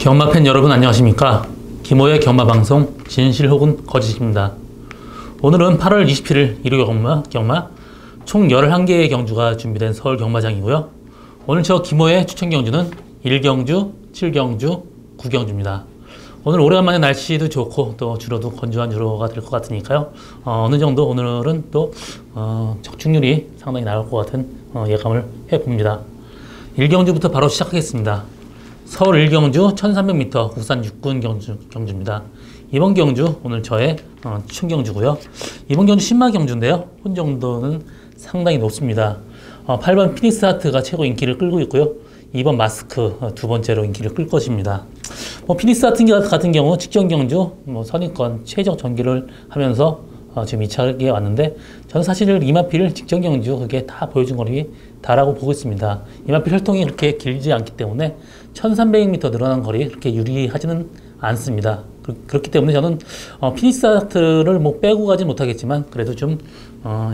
경마팬 여러분 안녕하십니까? 김호의 경마방송 진실 혹은 거짓입니다. 오늘은 8월 27일 일요 경마 총 11개의 경주가 준비된 서울 경마장이고요. 오늘 저 김호의 추천 경주는 1경주, 7경주, 9경주입니다. 오늘 오래간만에 날씨도 좋고 또 주로도 건조한 주로가 될 것 같으니까요. 어느 정도 오늘은 또 적중률이 상당히 나올 것 같은 예감을 해봅니다. 1경주부터 바로 시작하겠습니다. 서울 1경주 1300m 국산 육군 경주입니다. 이번 경주 오늘 저의 추천 경주고요. 이번 경주 신마 경주인데요. 혼 정도는 상당히 높습니다. 8번 피니스 하트가 최고 인기를 끌고 있고요. 2번 마스크 두 번째로 인기를 끌 것입니다. 피니스 하트 같은 경우 직전 경주 선입권 최적 전기를 하면서 지금 2차에 왔는데 저는 사실 이마필 직전 경주 그게 다 보여준 거리 다라고 보고 있습니다. 이마필 혈통이 그렇게 길지 않기 때문에 1300m 늘어난 거리 그렇게 유리하지는 않습니다. 그렇기 때문에 저는 피니스 하트를 빼고 가지 못하겠지만 그래도 좀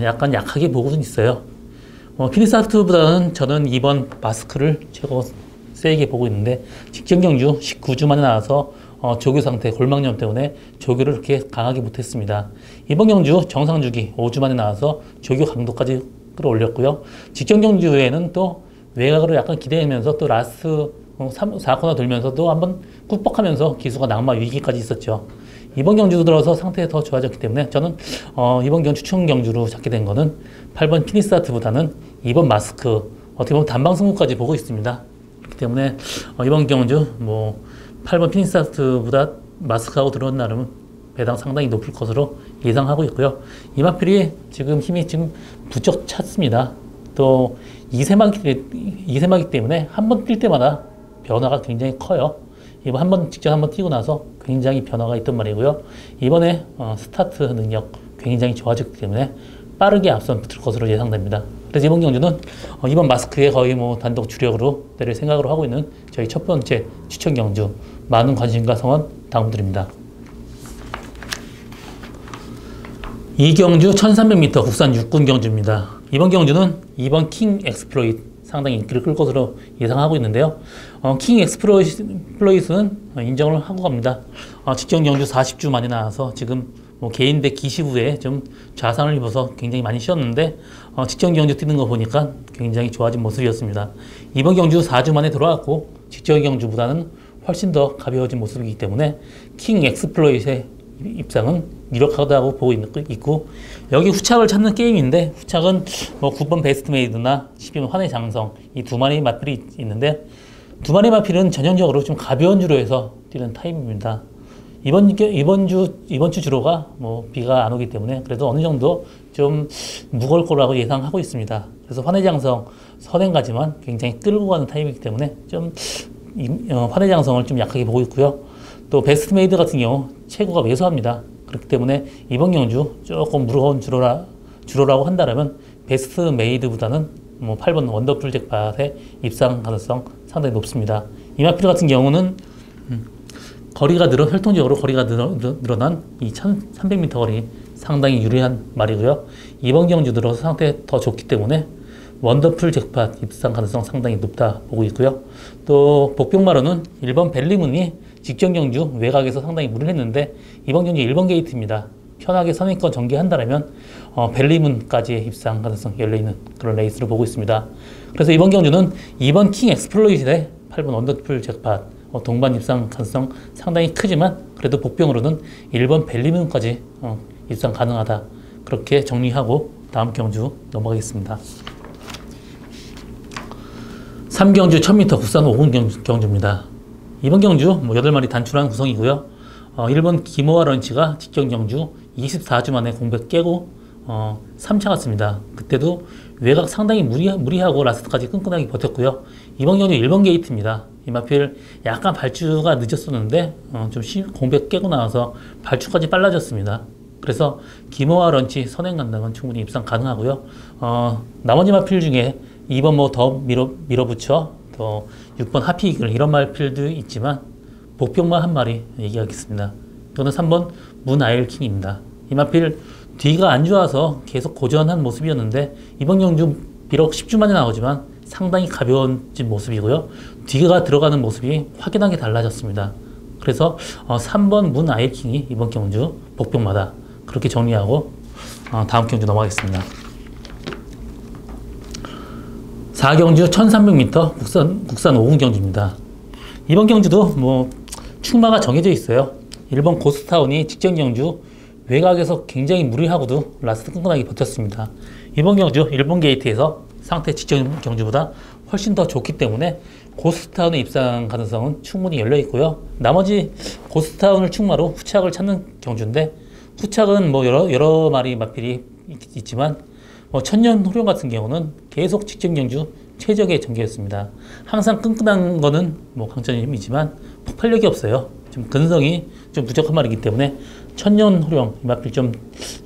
약간 약하게 보고는 있어요. 피니스 하트보다는 저는 2번 마스크를 최고 세게 보고 있는데 직전 경주 19주 만에 나와서 조교 상태, 골막염 때문에 조교를 그렇게 강하게 못했습니다. 이번 경주 정상 주기 5주 만에 나와서 조교 강도까지 끌어올렸고요. 직전 경주에는 또 외곽으로 약간 기대하면서 또 라스트 4코너 들면서도 한번 꾹뻑하면서 기수가 낙마 위기까지 있었죠. 이번 경주도 들어서 상태가 더 좋아졌기 때문에 저는 이번 경주 추천 경주로 잡게 된 거는 8번 피니스 하트보다는 2번 마스크 어떻게 보면 단방 승부까지 보고 있습니다. 그렇기 때문에 이번 경주 8번 피니스 하트보다 마스크하고 들어온 나름은 배당 상당히 높을 것으로 예상하고 있고요. 이마필이 지금 힘이 지금 부쩍 찼습니다. 또 2세마기 때문에 한 번 뛸 때마다 변화가 굉장히 커요. 이번 직접 한번 뛰고 나서 굉장히 변화가 있단 말이고요. 이번에 스타트 능력 굉장히 좋아졌기 때문에 빠르게 앞선 붙을 것으로 예상됩니다. 그래서 이번 경주는 이번 마스크에 거의 단독 주력으로 내릴 생각으로 하고 있는 저희 첫 번째 추천 경주 많은 관심과 성원 당부드립니다. 2경주 1300m 국산 육군 경주입니다. 이번 경주는 2번 킹 엑스플로잇 상당히 인기를 끌 것으로 예상하고 있는데요. 킹 엑스플로잇은 인정을 하고 갑니다. 직전 경주 40주 만에 나와서 지금 개인대 기시 후에 좀 좌상을 입어서 굉장히 많이 쉬었는데 직전 경주 뛰는 거 보니까 굉장히 좋아진 모습이었습니다. 이번 경주 4주 만에 돌아왔고 직전 경주보다는 훨씬 더 가벼워진 모습이기 때문에 킹 엑스플로잇의 입상은 유력하다고 보고 있고 여기 후착을 찾는 게임인데 후착은 9번 베스트메이드나 12번 환의 장성 이 두 마리 마필이 있는데 두 마리 마필은 전형적으로 좀 가벼운 주로에서 뛰는 타입입니다. 이번 주 주로가 비가 안 오기 때문에 그래도 어느 정도 좀 무거울 거라고 예상하고 있습니다. 그래서 환의 장성 선행가지만 굉장히 끌고 가는 타입이기 때문에 좀 환의 장성을 좀 약하게 보고 있고요. 또 베스트메이드 같은 경우 체구가 왜소합니다. 그렇기 때문에 이번 경주 조금 무거운 주로라고 한다면 베스트메이드보다는 8번 원더풀 잭팟의 입상 가능성 상당히 높습니다. 이마필 같은 경우는 혈통적으로 거리가 늘어난 이 1300m 거리 상당히 유리한 말이고요. 이번 경주 들어서 상태 더 좋기 때문에 원더풀 잭팟 입상 가능성 상당히 높다 보고 있고요. 또 복병마로는 1번 벨리문이 직전 경주 외곽에서 상당히 무리를 했는데 이번 경주 1번 게이트입니다. 편하게 선행권 전개한다면 벨리문까지의 입상 가능성 열려있는 그런 레이스로 보고 있습니다. 그래서 이번 경주는 2번 킹 엑스플로잇의 8번 원더풀 잭팟 동반 입상 가능성 상당히 크지만 그래도 복병으로는 1번 벨리문까지 입상 가능하다 그렇게 정리하고 다음 경주 넘어가겠습니다. 3경주 1000m 국산 5군 경주입니다. 이번 경주 8마리 단출한 구성이고요. 1번 기모와 런치가 직전 경주 24주 만에 공백 깨고 3차 갔습니다. 그때도 외곽 상당히 무리하고 라스트까지 끈끈하게 버텼고요. 이번 경주 1번 게이트입니다. 이마필 약간 발주가 늦었었는데 좀 공백 깨고 나와서 발주까지 빨라졌습니다. 그래서 기모와 런치 선행 간다면 충분히 입상 가능하고요. 나머지 마필 중에 2번 더 밀어붙여 또 6번 하피이글 이런 마필도 있지만 복병만 한 마리 얘기하겠습니다. 이거는 3번 문아일킹입니다. 이 마필 뒤가 안 좋아서 계속 고전한 모습이었는데 이번 경주 비록 10주만에 나오지만 상당히 가벼워진 모습이고요. 뒤가 들어가는 모습이 확연하게 달라졌습니다. 그래서 3번 문 아이킹이 이번 경주 복병마다 그렇게 정리하고 다음 경주 넘어가겠습니다. 4경주 1300m 국산 5군 경주입니다. 이번 경주도 뭐 출마가 정해져 있어요. 일본 고스타운이 직전 경주 외곽에서 굉장히 무리하고도 라스트 끈끈하게 버텼습니다. 이번 경주 일본 게이트에서 상태 직전 경주보다 훨씬 더 좋기 때문에 고스타운의 입상 가능성은 충분히 열려 있고요. 나머지 고스타운을 출마로 후착을 찾는 경주인데, 후착은 뭐 여러 마리 마필이 있지만 천년 호령 같은 경우는 계속 직전 경주 최적의 전개였습니다. 항상 끈끈한 거는 뭐 강점이지만 폭발력이 없어요. 좀 근성이 좀 부족한 말이기 때문에 천년 호령 이 마필 좀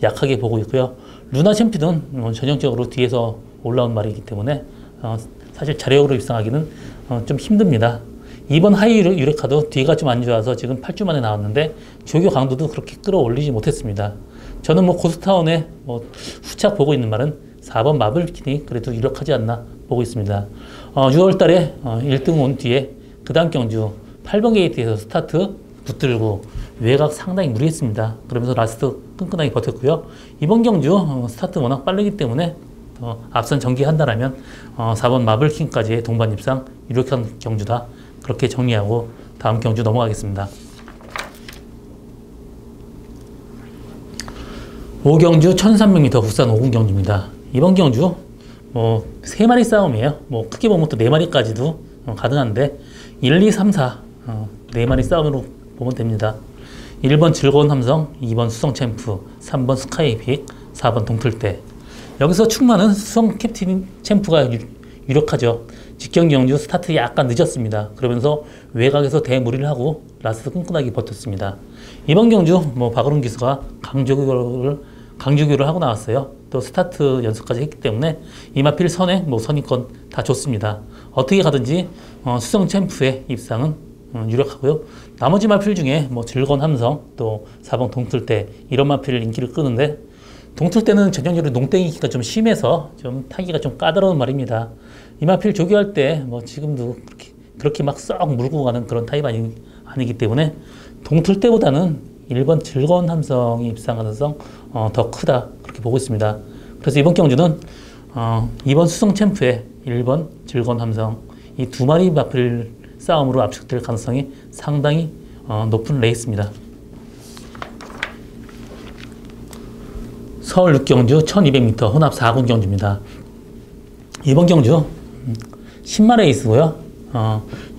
약하게 보고 있고요. 루나 챔피는 전형적으로 뒤에서 올라온 말이기 때문에 사실 자력으로 입상하기는 좀 힘듭니다. 이번 하이 유레카도 뒤가 좀 안 좋아서 지금 8주 만에 나왔는데 조교 강도도 그렇게 끌어올리지 못했습니다. 저는 뭐 고스타운에 후착 보고 있는 말은 4번 마블킨이 그래도 유력하지 않나 보고 있습니다. 6월 달에 1등 온 뒤에 그 다음 경주 8번 게이트에서 스타트 붙들고 외곽 상당히 무리했습니다. 그러면서 라스트 끈끈하게 버텼고요. 이번 경주 스타트 워낙 빠르기 때문에 앞선 전개한다라면 4번 마블킹까지의 동반 입상 유력한 경주다. 그렇게 정리하고 다음 경주 넘어가겠습니다. 5경주 1300m 국산 5군 경주입니다. 이번 경주 3마리 싸움이에요. 크게 보면 또 4마리까지도 가능한데 1, 2, 3, 4 4마리 싸움으로 보면 됩니다. 1번 즐거운 함성, 2번 수성 챔프, 3번 스카이빅, 4번 동틀대. 여기서 충마는 수성 캡틴 챔프가 유력하죠. 직전 경주 스타트 약간 늦었습니다. 그러면서 외곽에서 대무리를 하고 라스트 끈끈하게 버텼습니다. 이번 경주 박은훈 기수가 강조교를 하고 나왔어요. 또 스타트 연습까지 했기 때문에 이마필 선행, 선입권 다 좋습니다. 어떻게 가든지 수성 챔프의 입상은 유력하고요. 나머지 마필 중에 즐거운 함성, 또 4번 동틀대 이런 마필 인기를 끄는데, 동틀대는 전형적으로 농땡이기가 좀 심해서 좀 타기가 좀 까다로운 말입니다. 이 마필 조교할 때 지금도 그렇게 막 썩 물고 가는 그런 타입 아니기 때문에 동틀대보다는 1번 즐거운 함성이 입상 가능성 더 크다, 그렇게 보고 있습니다. 그래서 이번 경주는 2번 수성 챔프에 1번 즐거운 함성 이 두 마리 마필 싸움으로 압축될 가능성이 상당히 높은 레이스입니다. 서울 6경주 1200m 혼합 4군 경주입니다. 이번 경주 10마 레이스고요.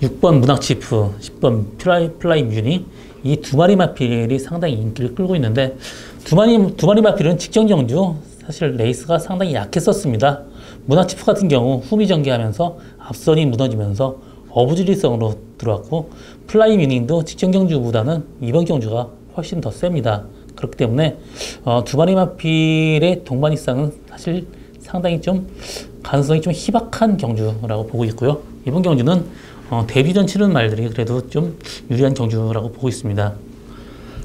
6번 문학치프, 10번 플라이 뮤니 이 두 마리 마필이 상당히 인기를 끌고 있는데, 두 마리 마필은 직전 경주 사실 레이스가 상당히 약했었습니다. 문학치프 같은 경우 후미 전개하면서 앞선이 무너지면서 어부지리성으로 들어왔고, 플라이 뮤닝도 직전 경주보다는 이번 경주가 훨씬 더 셉니다. 그렇기 때문에 두 마리 마필의 동반 입상은 사실 상당히 좀 가능성이 좀 희박한 경주라고 보고 있고요. 이번 경주는 데뷔전 치르는 말들이 그래도 좀 유리한 경주라고 보고 있습니다.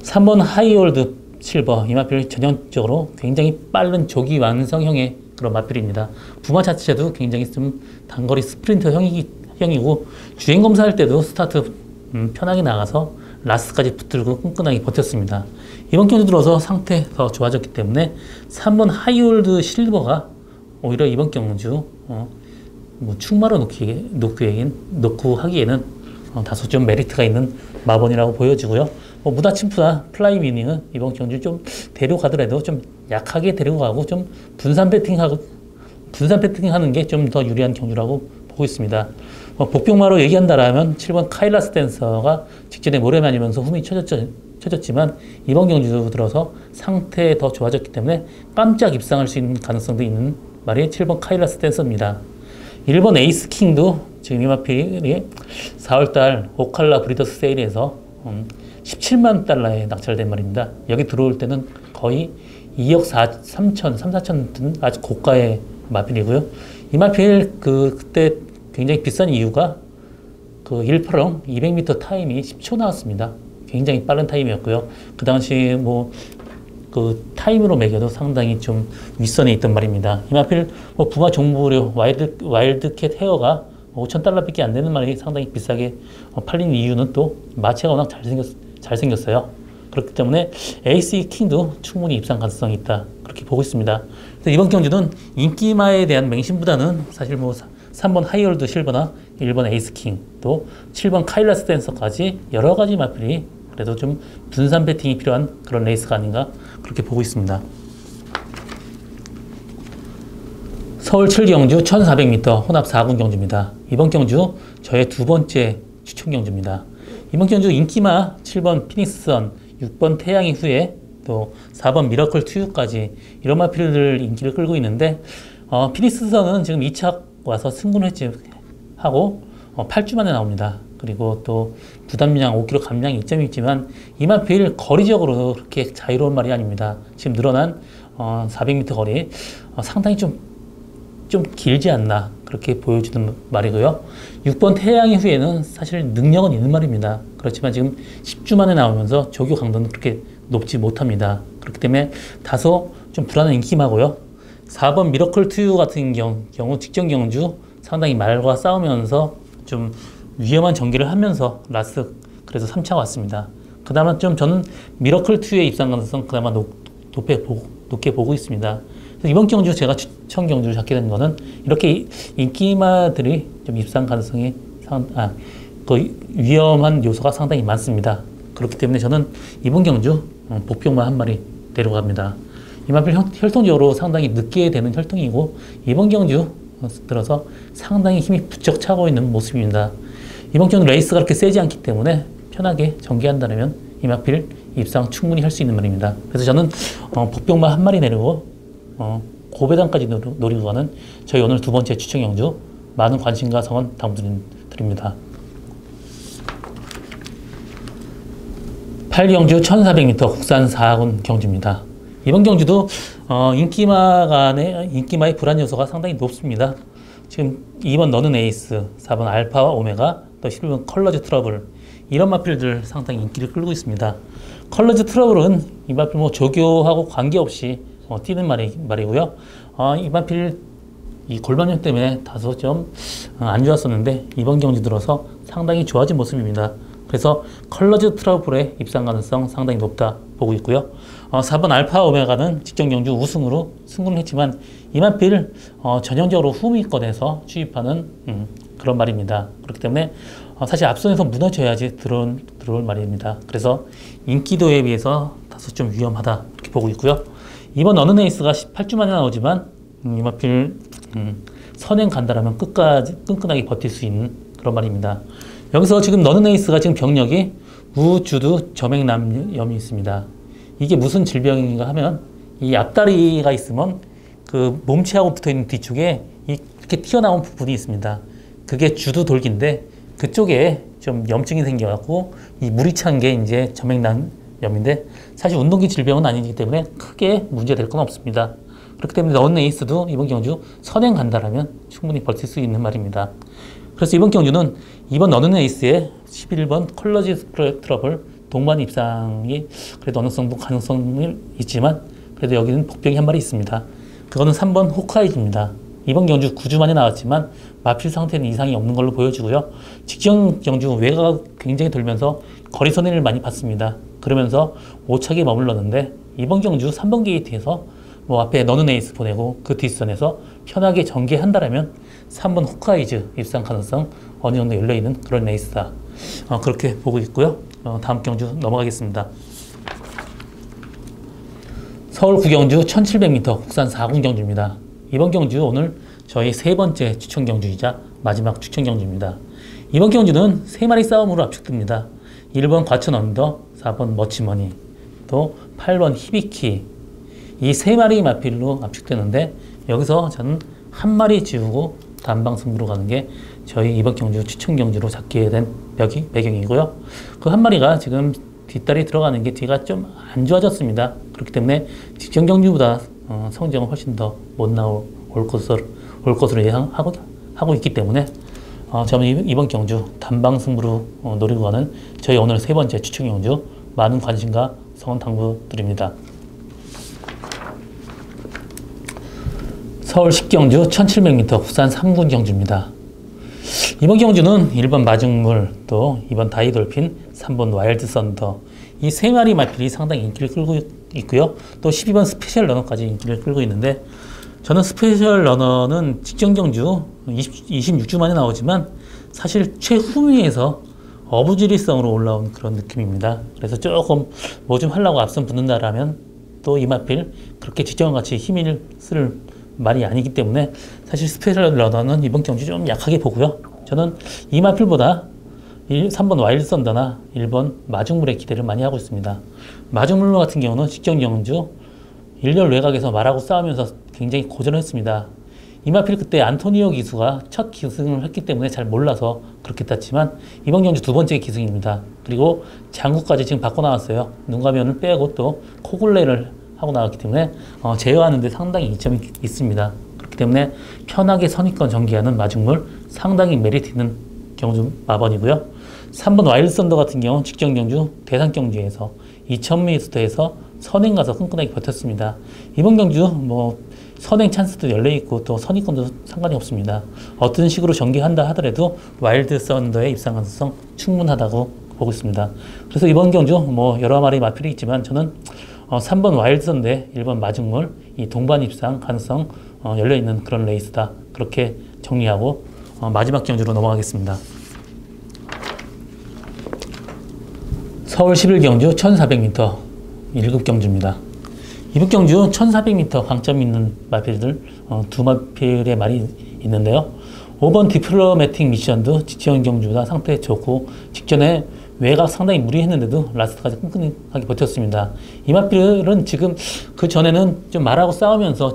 3번 하이올드 실버 이 마필 전형적으로 굉장히 빠른 조기 완성형의 그런 마필입니다. 부마 자체도 굉장히 좀 단거리 스프린터 형이고 주행 검사할 때도 스타트 편하게 나가서 라스트까지 붙들고 끈끈하게 버텼습니다. 이번 경주 들어서 상태 더 좋아졌기 때문에 3번 하이올드 실버가 오히려 이번 경주 충마로 놓고 하기에는 다소 좀 메리트가 있는 마번이라고 보여지고요. 무다침프나 플라이 미닝은 이번 경주 좀 데려가더라도 좀 약하게 데려가고 좀 분산 배팅하는 게 좀 더 유리한 경주라고 보고 있습니다. 복병마로 얘기한다라면 7번 카일라 스탠서가 직전에 모래만이면서 흠이 쳐졌지만 이번 경주 들어서 상태 더 좋아졌기 때문에 깜짝 입상할 수 있는 가능성도 있는 말이 7번 카일라 스탠서입니다. 1번 에이스 킹도 지금 이마필이 4월달 오칼라 브리더스 세일에서 17만 달러에 낙찰된 말입니다. 여기 들어올 때는 거의 2억 3천, 4천 든 아주 고가의 마필이고요. 이 마필 그때 굉장히 비싼 이유가 180 200m 타임이 10초 나왔습니다. 굉장히 빠른 타임이었고요. 그 당시 그 타임으로 매겨도 상당히 좀 윗선에 있던 말입니다. 이마필 뭐 부마 종부료 와일드캣 헤어가 5,000달러밖에 안 되는 말이 상당히 비싸게 팔린 이유는 또 마체가 워낙 잘생겼어요. 그렇기 때문에 에이스 킹도 충분히 입상 가능성이 있다. 그렇게 보고 있습니다. 이번 경주는 인기마에 대한 맹신보다는 사실 뭐 3번 하이월드 실버나 1번 에이스 킹, 또 7번 카일라스 댄서까지 여러 가지 마필이 그래도 좀 분산 배팅이 필요한 그런 레이스가 아닌가 그렇게 보고 있습니다. 서울 7경주 1400m 혼합 4군 경주입니다. 이번 경주 저의 두 번째 추천 경주입니다. 이번 경주 인기마 7번 피닉스선, 6번 태양의 후예, 또 4번 미러클 투유까지 이런 마필들 인기를 끌고 있는데 피닉스선은 지금 2차 와서 승군 횟집하고 8주 만에 나옵니다. 그리고 또 부담량 5kg 감량이 이점이 있지만 이 마필 거리적으로 그렇게 자유로운 말이 아닙니다. 지금 늘어난 400m 거리 상당히 좀 길지 않나 그렇게 보여주는 말이고요. 6번 태양의 후에는 사실 능력은 있는 말입니다. 그렇지만 지금 10주 만에 나오면서 조교 강도는 그렇게 높지 못합니다. 그렇기 때문에 다소 좀 불안한 인기마고요. 4번 미러클 투유 같은 경우 직전 경주 상당히 말과 싸우면서 좀 위험한 전개를 하면서 라스트 그래서 3차 왔습니다. 그나마 좀 저는 미러클 투유의 입상 가능성 그나마 높게 보고 있습니다. 이번 경주 제가 추천 경주를 잡게 된 거는 이렇게 인기마들이 좀 입상 가능성이 그 위험한 요소가 상당히 많습니다. 그렇기 때문에 저는 이번 경주 복병만 한 마리 데려갑니다. 이 마필 혈통적으로 상당히 늦게 되는 혈통이고 이번 경주 들어서 상당히 힘이 부쩍 차고 있는 모습입니다. 이번 경주 레이스가 그렇게 세지 않기 때문에 편하게 전개한다면 이 마필 입상 충분히 할 수 있는 말입니다. 그래서 저는 복병만 한 마리 내리고 고배당까지 노리고 가는 저희 오늘 두 번째 추천 경주 많은 관심과 성원 당부드립니다. 8경주 1400m 국산 4군 경주입니다. 이번 경주도 인기마의 불안 요소가 상당히 높습니다. 지금 2번 너는 에이스, 4번 알파와 오메가, 또 11번 컬러즈 트러블 이런 마필들 상당히 인기를 끌고 있습니다. 컬러즈 트러블은 이 마필 뭐 조교하고 관계없이 뛰는 말이고요. 이 마필 이 골반염 때문에 다소 좀 안 좋았었는데 이번 경주 들어서 상당히 좋아진 모습입니다. 그래서 컬러즈 트러블의 입상 가능성 상당히 높다 보고 있고요. 4번 알파 오메가는 직전 경주 우승으로 승군을 했지만 이 마필 전형적으로 후미권에서 취입하는 그런 말입니다. 그렇기 때문에 사실 앞선에서 무너져야지 들어올 말입니다. 그래서 인기도에 비해서 다소 좀 위험하다 이렇게 보고 있고요. 이번 어느 에이스가 18주 만에 나오지만 이 마필 선행 간다라면 끝까지 끈끈하게 버틸 수 있는 그런 말입니다. 여기서 지금 너는 에이스가 지금 병력이 우주두 점액남염이 있습니다. 이게 무슨 질병인가 하면 이 앞다리가 있으면 그 몸체하고 붙어있는 뒤쪽에 이렇게 튀어나온 부분이 있습니다. 그게 주두돌기인데 그쪽에 좀 염증이 생겨갖고 이 물이 찬 게 이제 점액남염인데 사실 운동기 질병은 아니기 때문에 크게 문제될 건 없습니다. 그렇기 때문에 너는 에이스도 이번 경주 선행 간다라면 충분히 버틸 수 있는 말입니다. 그래서 이번 경주는 이번 너는 에이스의 11번 컬러지 트러블 동반 입상이 그래도 어느 정도 가능성이 있지만 그래도 여기는 복병이 한 마리 있습니다. 그거는 3번 호크아이즈입니다. 이번 경주 9주 만에 나왔지만 마필 상태는 이상이 없는 걸로 보여지고요. 직전 경주 외가가 굉장히 돌면서 거리 손해를 많이 봤습니다. 그러면서 5차기에 머물렀는데 이번 경주 3번 게이트에서 뭐 앞에 너는 에이스 보내고 그 뒷선에서 편하게 전개한다라면 3번 호크아이즈 입상 가능성 어느 정도 열려있는 그런 레이스다. 그렇게 보고 있고요. 다음 경주 넘어가겠습니다. 서울 9경주 1700m 국산 4군 경주입니다. 이번 경주 오늘 저희 세 번째 추천 경주이자 마지막 추천 경주입니다. 이번 경주는 세 마리 싸움으로 압축됩니다. 1번 과천 언더, 4번 머치머니, 또 8번 히비키 이 세 마리 마필로 압축되는데 여기서 저는 한 마리 지우고 단방 승부로 가는 게 저희 이번 경주 추천 경주로 잡게 된 배경이고요. 그 한 마리가 지금 뒷다리 들어가는 게 뒤가 좀 안 좋아졌습니다. 그렇기 때문에 직전 경주보다 성적은 훨씬 더 못 나올 것으로 예상하고 있기 때문에 저는 이번 경주 단방 승부로 노리고 가는 저희 오늘 세 번째 추천 경주 많은 관심과 성원 당부드립니다. 서울 10경주 1700m 부산 3군 경주입니다. 이번 경주는 1번 마중물, 또 2번 다이돌핀, 3번 와일드 썬더, 이 세 마리 마필이 상당히 인기를 끌고 있고요. 또 12번 스페셜 러너까지 인기를 끌고 있는데, 저는 스페셜 러너는 직전 경주 26주 만에 나오지만 사실 최후위에서 어부지리성으로 올라온 그런 느낌입니다. 그래서 조금 뭐 좀 하려고 앞선 붙는다라면 또 이 마필 그렇게 직전과 같이 힘을 쓸 말이 아니기 때문에 사실 스페셜 러너는 이번 경주 좀 약하게 보고요. 저는 이 마필보다 3번 와일드 썬더나 1번 마중물의 기대를 많이 하고 있습니다. 마중물 같은 경우는 직전 경주 일렬 외곽에서 말하고 싸우면서 굉장히 고전을 했습니다. 이 마필 그때 안토니오 기수가 첫 기승을 했기 때문에 잘 몰라서 그렇게 땄지만 이번 경주 두 번째 기승입니다. 그리고 장구까지 지금 바꿔 나왔어요. 눈가면을 빼고 또 코굴레를 하고 나왔기 때문에 제어하는 데 상당히 이점이 있습니다. 그렇기 때문에 편하게 선입권 전개하는 마중물 상당히 메리트 있는 경주 마번이고요. 3번 와일드 썬더 같은 경우 직전 경주 대산 경주에서 2000m에서 선행 가서 끈끈하게 버텼습니다. 이번 경주 뭐 선행 찬스도 열려있고 또 선입권도 상관이 없습니다. 어떤 식으로 전개한다 하더라도 와일드 썬더의 입상 가능성 충분하다고 보고 있습니다. 그래서 이번 경주 뭐 여러 마리 마필이 있지만 저는 3번 와일드 썬더에 1번 마중물, 이 동반 입상 가능성 열려있는 그런 레이스다. 그렇게 정리하고 마지막 경주로 넘어가겠습니다. 서울 11경주 1400m 1급 경주입니다. 이번 경주 1400m 강점 있는 마필들 두 마필의 말이 있는데요. 5번 디플로매틱 미션도 직전 경주보다 상태 좋고 직전에 외곽 상당히 무리했는데도 라스트까지 끈끈하게 버텼습니다. 이 마필은 지금 그 전에는 좀 말하고 싸우면서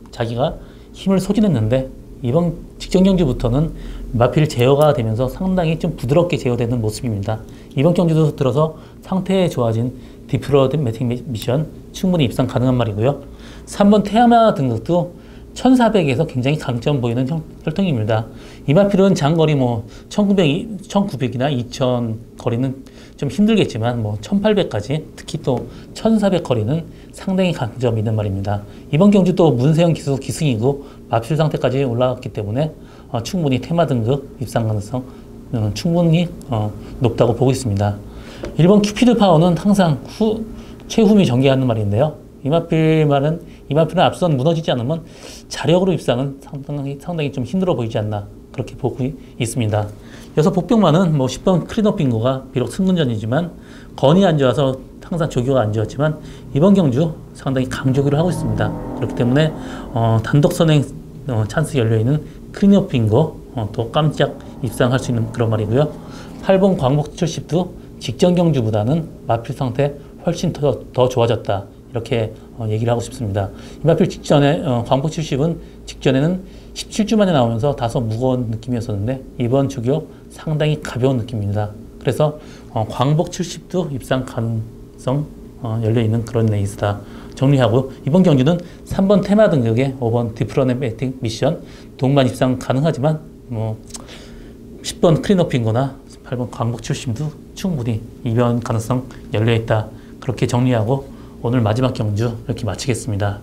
자기가 힘을 소진했는데 이번 직전 경주부터는 마필 제어가 되면서 상당히 좀 부드럽게 제어되는 모습입니다. 이번 경주도 들어서 상태 좋아진 디플로매틱 미션 충분히 입상 가능한 말이고요. 3번 테아마 등급도 1400에서 굉장히 강점 보이는 혈통입니다. 이 마필은 장거리 뭐 1900이나 2000 거리는 좀 힘들겠지만 뭐 1800까지 특히 또 1400 거리는 상당히 강점 있는 말입니다. 이번 경주 또 문세영 기수 기승이고 마필 상태까지 올라갔기 때문에 충분히 테마 등급 입상 가능성 충분히 높다고 보고 있습니다. 1번 큐피드 파워는 항상 최후미 전개하는 말인데요. 이 마필은 앞선 무너지지 않으면 자력으로 입상은 상당히 좀 힘들어 보이지 않나 그렇게 보고 있습니다. 여섯 복병만은 뭐 10번 크리노핑고가 비록 승문전이지만 건이 안 좋아서 항상 조교가 안 좋았지만 이번 경주 상당히 강조교를 하고 있습니다. 그렇기 때문에 단독 선행 찬스 열려있는 크리노핑고 또 깜짝 입상할 수 있는 그런 말이고요. 8번 광복 70도 직전 경주보다는 마필 상태 훨씬 더 좋아졌다. 이렇게 얘기를 하고 싶습니다. 이 마필 직전에 광복 70은 직전에는 17주 만에 나오면서 다소 무거운 느낌이었었는데 이번 주교 상당히 가벼운 느낌입니다. 그래서 광복 70도 입상 가능성 열려있는 그런 레이스다. 정리하고 이번 경주는 3번 테마 등급의 5번 디플로매틱 미션 동반 입상 가능하지만 뭐 10번 크리노핑거나 8번 광복 70도 충분히 입연 가능성 열려있다. 그렇게 정리하고 오늘 마지막 경주 이렇게 마치겠습니다.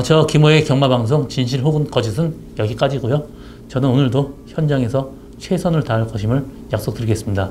저 김호의 경마방송 진실 혹은 거짓은 여기까지고요. 저는 오늘도 현장에서 최선을 다할 것임을 약속드리겠습니다.